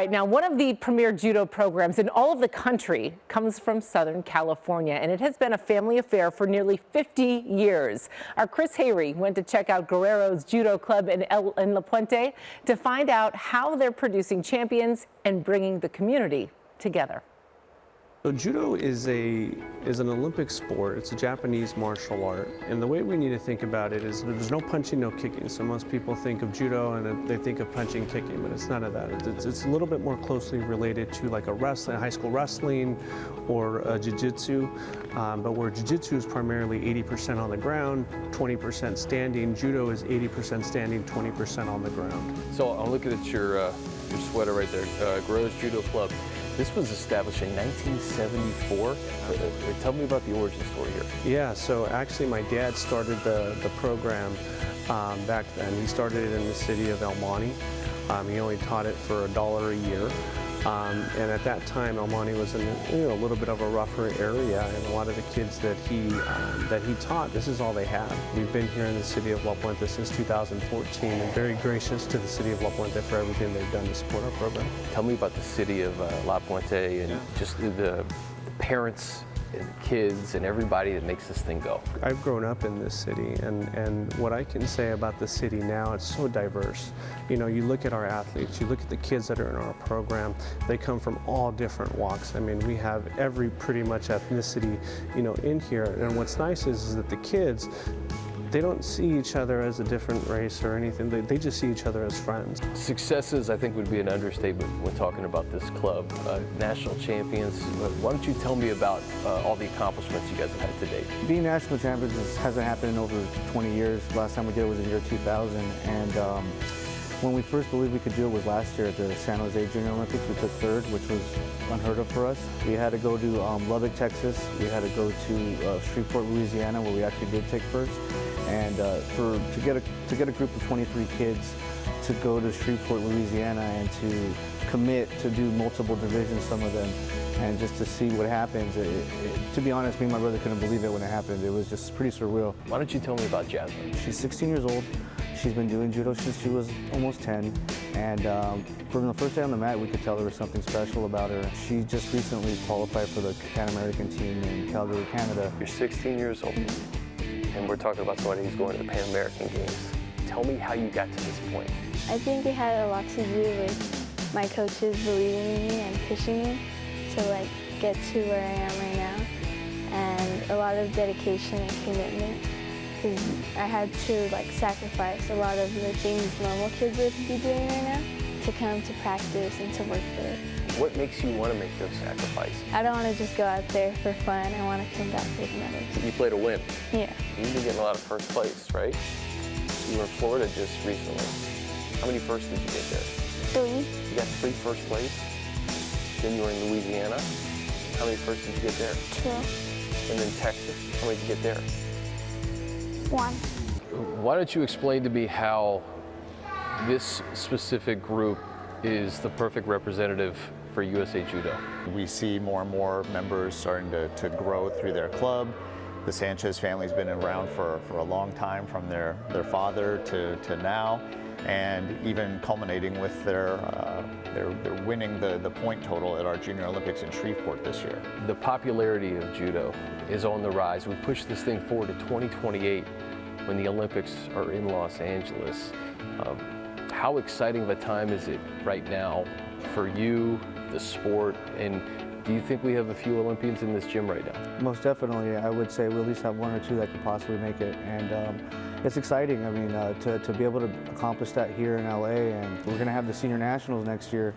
Right now, one of the premier judo programs in all of the country comes from Southern California, and it has been a family affair for nearly 50 years. Our Chris Hayre went to check out Guerreros Judo Club in Puente to find out how they're producing champions and bringing the community together. So judo is an Olympic sport. It's a Japanese martial art, and the way we need to think about it is there's no punching, no kicking. So most people think of judo and they think of punching, kicking, but it's none of that. It's a little bit more closely related to like a wrestling, high school wrestling, or jiu-jitsu. But where jiu-jitsu is primarily 80% on the ground, 20% standing, judo is 80% standing, 20% on the ground. So I'm looking at your sweater right there, Guerreros Judo Club. This was established in 1974. Tell me about the origin story here. Yeah, so actually my dad started the program back then. He started it in the city of El Monte. He only taught it for $1 a year. And at that time, El Monte was in a little bit of a rougher area, and a lot of the kids that he taught, this is all they had. We've been here in the city of La Puente since 2014, and very gracious to the city of La Puente for everything they've done to support our program. Tell me about the city of La Puente and just the parents and the kids and everybody that makes this thing go. I've grown up in this city, and what I can say about the city now, it's so diverse. You know, you look at our athletes, you look at the kids that are in our program, they come from all different walks. I mean, we have every pretty much ethnicity, in here. And what's nice is that the kids, they don't see each other as a different race or anything. They just see each other as friends. Successes, I think, would be an understatement when talking about this club. National champions. Why don't you tell me about all the accomplishments you guys have had to date? Being national champions hasn't happened in over 20 years. Last time we did it was in the year 2000. And when we first believed we could do it was last year at the San Jose Junior Olympics. We took third, which was unheard of for us. We had to go to Lubbock, Texas. We had to go to Shreveport, Louisiana, where we actually did take first. And to get a group of 23 kids to go to Shreveport, Louisiana, and to commit to do multiple divisions, some of them, and just to see what happens. To be honest, me and my brother couldn't believe it when it happened. It was just pretty surreal. Why don't you tell me about Jasmine? She's 16 years old. She's been doing judo since she was almost 10, and from the first day on the mat, we could tell there was something special about her. She just recently qualified for the Pan-American team in Calgary, Canada. You're 16 years old, and we're talking about somebody who's going to the Pan-American Games. Tell me how you got to this point. I think it had a lot to do with my coaches believing in me and pushing me to get to where I am right now, and a lot of dedication and commitment. Because I had to sacrifice a lot of the things normal kids would be doing right now to come to practice and to work for it. What makes you want to make those sacrifices? I don't want to just go out there for fun. I want to come back with medals. You play to win. Yeah. You've been getting a lot of first place, right? You were in Florida just recently. How many firsts did you get there? 3. You got 3 first place. Then you were in Louisiana. How many firsts did you get there? 2. And then Texas. How many did you get there? 1. Why don't you explain to me how this specific group is the perfect representative for USA Judo? We see more and more members starting to grow through their club. The Sanchez family's been around for a long time, from their father to now, and even culminating with their winning the point total at our Junior Olympics in Shreveport this year. The popularity of judo is on the rise. We push this thing forward to 2028 when the Olympics are in Los Angeles. How exciting of a time is it right now for you, the sport, and do you think we have a few Olympians in this gym right now? Most definitely. I would say we at least have 1 or 2 that could possibly make it. And it's exciting. I mean, to be able to accomplish that here in LA, and we're going to have the Senior Nationals next year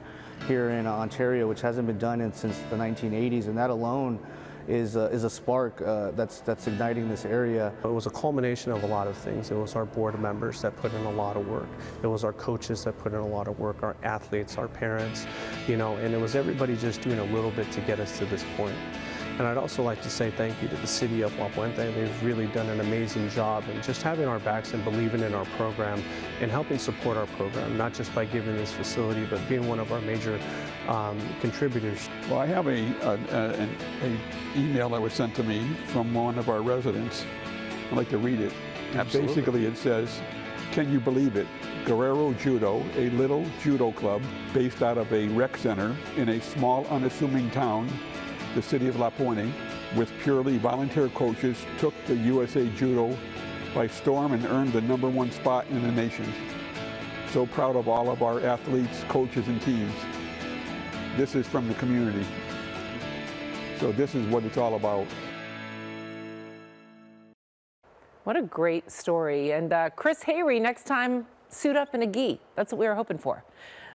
here in Ontario, which hasn't been done since the 1980s, and that alone is a spark that's igniting this area. It was a culmination of a lot of things. It was our board members that put in a lot of work. It was our coaches that put in a lot of work, our athletes, our parents, and it was everybody just doing a little bit to get us to this point. And I'd also like to say thank you to the city of La Puente. They've really done an amazing job in just having our backs and believing in our program and helping support our program, not just by giving this facility, but being one of our major contributors. Well, I have an email that was sent to me from one of our residents. I'd like to read it. Absolutely. Basically, it says, Can you believe it? Guerrero Judo, a little judo club based out of a rec center in a small, unassuming town, the city of Puente, with purely volunteer coaches, took the USA Judo by storm and earned the #1 spot in the nation. So proud of all of our athletes, coaches, and teams. This is from the community. So this is what it's all about. What a great story. And Chris Hayre, next time, suit up in a gi. That's what we were hoping for.